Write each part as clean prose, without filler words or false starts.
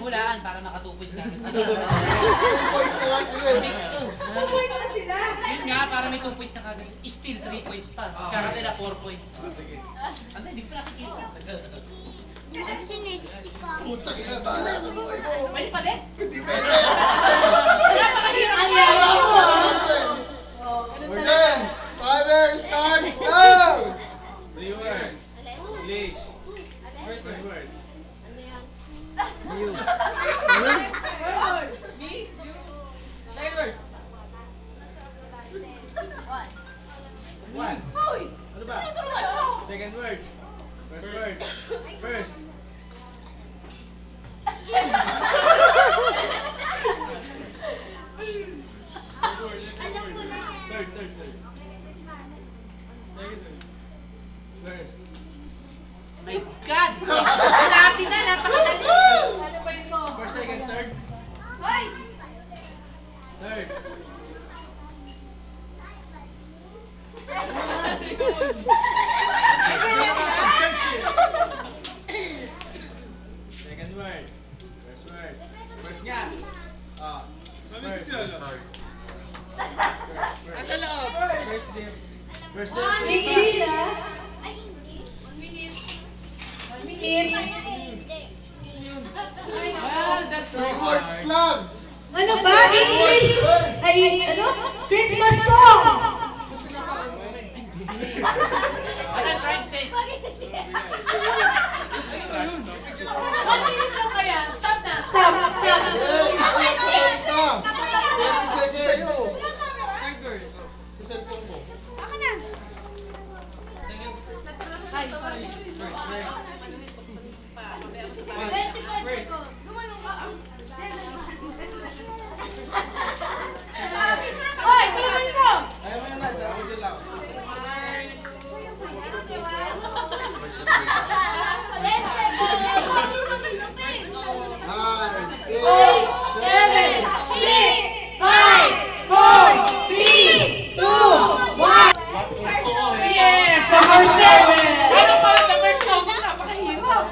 hulaan para maka 2 points kagad sila. 2 points na lang sila. Make 2. 2 points na sila. Yun nga, para may 2 points na kagad. Still 3 points pa. Tapos kaya nila 4 points. Sige. Ano, hindi ko nakikita. Putang ina, bahala sa buhay mo. Pwede pa din? Hindi pwede. Wala pa kahirap Ang yan. yawa mo. We're done. Timer starts now. 3 words. English. First word. Me? 9 words. 1. Hoy! Ano ba? Second word. First word. First. Third. First. My God! Sinabi na, napakadali. Ano ba yun mo? First, second, third. Hoy! Third. Second word. First word. First nga. First. Asa loob? First name. First name. English, ah? 1 minute. Well, that's 3 words lang. Ano ba? English? Ay, ano? Christmas song! What I'm trying to say. 1 minute lang kaya. Stop na. Stop. Yes, 30 seconds na. 30 seconds. Hoy, tuloy mo! Ayaw mo yan lang. Ako dyan lang. Nine, 8, 7, 6, 5, 4, 3, 2, 1. Yes, number 7. Ano pa the first song? Napakahirap.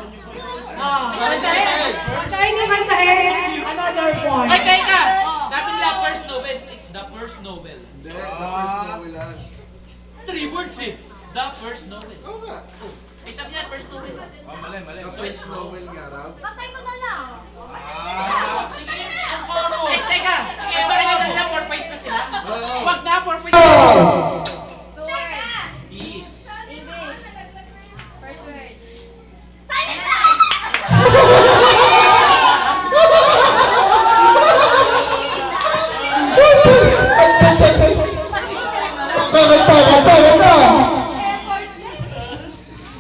Kantahin niyo, kantahin. Another point. Ay, teka! Sabi nila first novel, it's the first novel. Hindi, the first na wala. 3 words eh. The first novel. Oo nga. Eh, sabi niya first novel. Oh, mali. The first novel nga raw. Patay mo na lang. Sige, ang koro. Eh, teka. Sige, parang na 4 points na sila. Oo. Wag na, 4 points. Peace. First word. Kanta.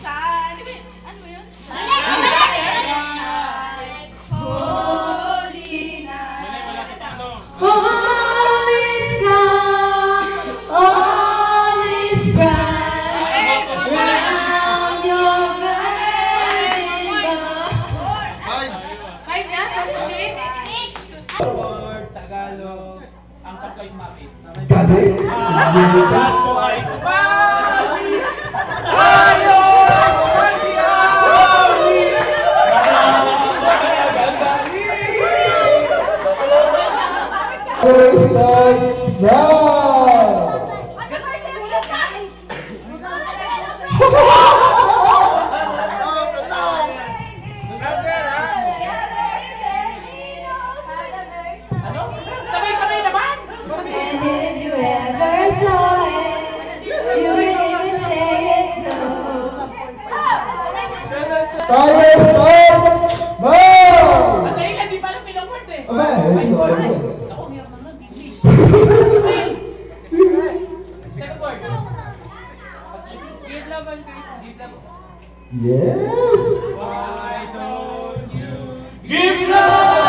Saan? Ano yun? Holy night. All is calm, all is bright around your burning love. Five. Five na? Tapos hindi? Word, Tagalog. Ang Pasko ay mapit. Gabi. Pasko ay sumali. Tayo! Starts now. Ano? Sabay-sabay naman! And if you ever saw it, you would even say it no. Timer starts now. Ang dahil hindi pala pinaword eh. Aba, ito. Ako, ang hirap naman. English. Still. Second word. Give love and grace. Give love. Yes. Why don't you give love?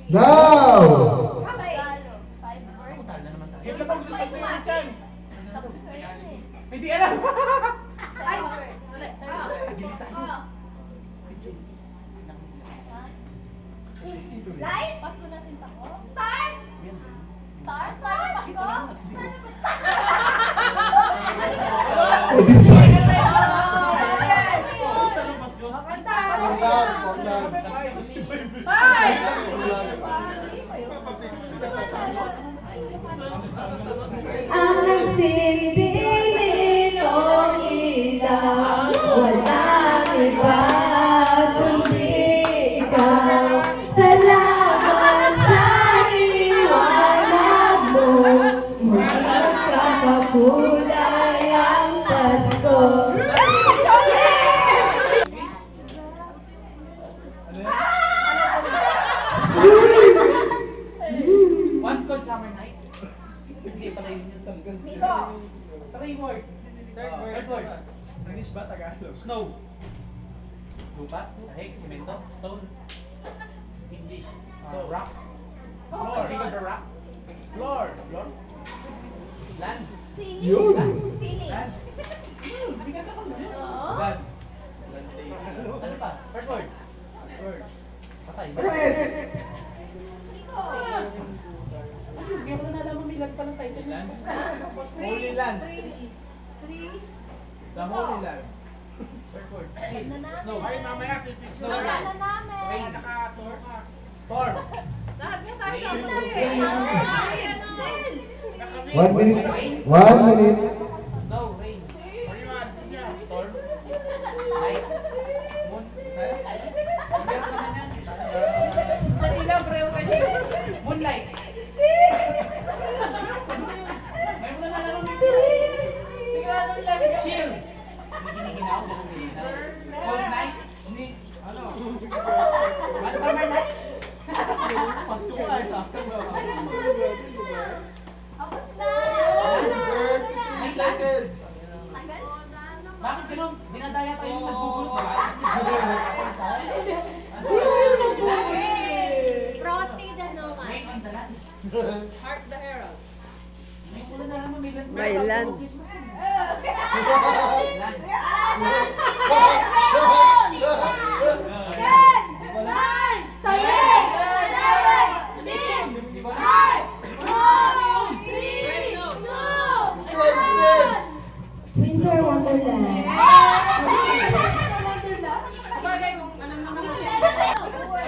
Now. Tal na naman tayo. Give love ang gusto ko dyan. Hindi alam. Ang nagsisilbi noong ilaw, walang iba kundi ikaw. Salamat sa liwanag mo, muling nagkakakulay ang Pasko. One cold summer night. Hindi pala yun yung tanggal. Three word. Third word. English ba? Tagalog? Snow. Lupa, sahig, simento, stone. English. Rock. Floor. King of the rock. Floor. Floor? Land. Yun. Land. Bigat ako na. Land. Ano pa? First word. Word. Patay. Hindi ako na nalaman may lag pa ng title. Land. Holy Land. The Holy Land. First word. Snow. Ay, mamaya pipig Snow. Rain. Storm. Lahat mo sa akin. Rain. 1 minute. 1 minute. Snow. Rain. Storm. Light. Moon. Meron naman yan. Dali lang, preo kasi. Moonlight. May mo na nalaro mo. Sigurado lang. Chill. Giniginaw. Cold night. Ni. Ano? One summer night. Pasko ka sa akin. Excited. Bakit ganun? Dinadaya tayo yung nagbubulot ba? Rain on the land. Hark the Herald. May mo na nalaman may land. May land. Land. Di ba na? Winter Wonderland. Sabagay kung alam naman natin.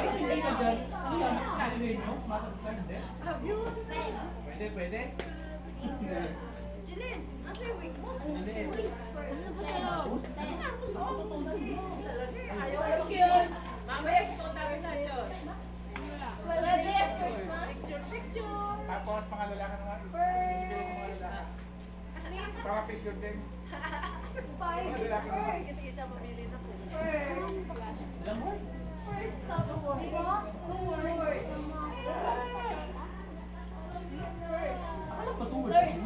Hindi ka dyan. Ano yan? Nalilin nyo? Sumasagot ka hindi? Pwede, pwede. Mamaya, susunod namin na yun. Picture. Tapos mga lalaki naman. Video ng mga lalaki. Para picture din. Mga lalaki naman. Ilang word? Akala ko two words.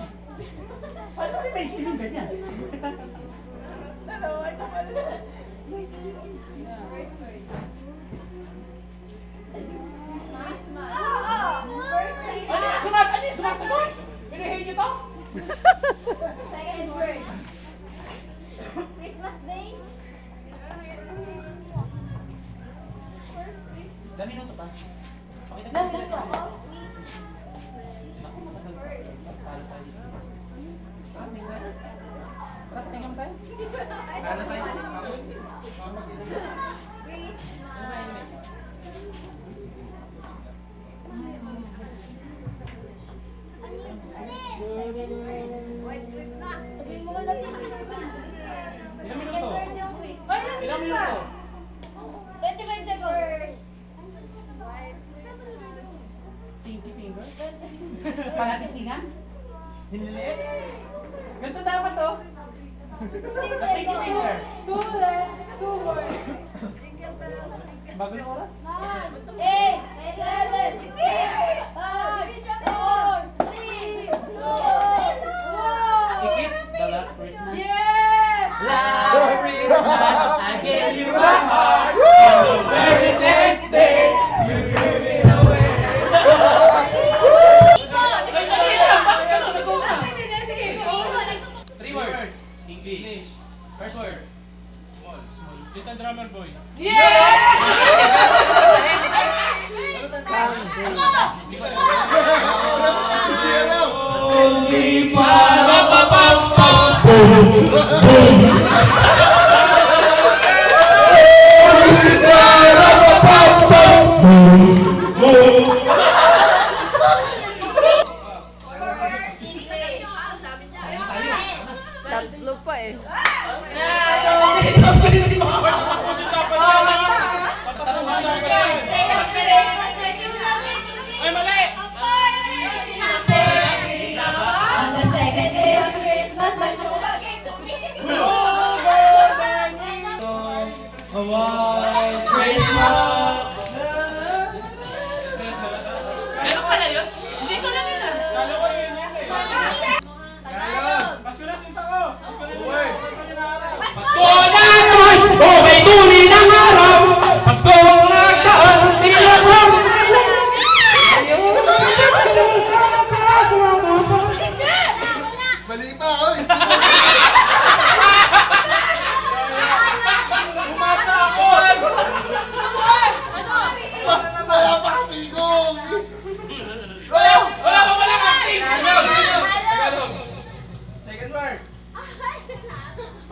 Paano may may spelling ganyan? Ano yung sumasagot? Pinahin niyo to? Second word. Christmas Day. Ilang minuto pa? Pakita ko sila sa akin. Naku, matagal pa. Talo tayo dito. Tara, tingin tayo. Tara, tingin tayo. Talo tayo. Ano ba yun? Ilang minuto? Ilang minuto? 25 seconds. Pinky finger? Pangasiksingan? Hiniliit. Ganito dapat to. Pinky finger. Two words. Bago ng oras? 8, 7, 6, 5, 4, 3, 2, 1. Is it the last Christmas? Yes! Last Christmas, I gave you my heart. On the very next day, you threw it away. Three words. English. First word. Small. Small. Little drummer boy. Only para Christmas. Ano pala yun? Hindi ko lang yun ah. Kala ko yun yan eh. Pasko na, sinta ko. Pasko na, Words. Pasko na naman! O may tunay ng araw! Pasko na nagdaan! Tinilabang! Mali pa, oy. Umasa ako! Wala pa kasi ko. Wala ka! Second word.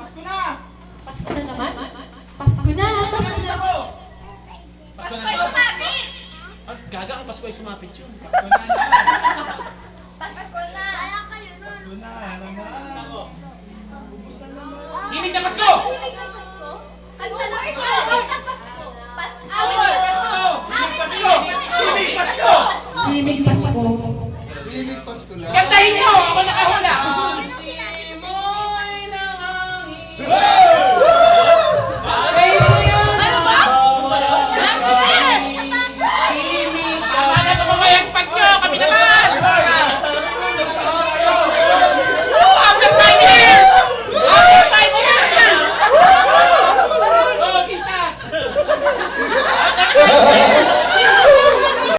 Pasko na! Pasko na naman. Pasko na. Sinta ko! Pasko na naman! Gaga ang Pasko ay sumapit yun. Pasko na naman. Pasko na. Pasko na naman. Ubus na naman. Himig na Pasko! Himig na Pasko? Kanta na ito. Himig na Pasko. Pasko. Himig Pasko! Himig Pasko! Himig Pasko. Himig Pasko lang. Kantahin nyo! Ako nakahuli!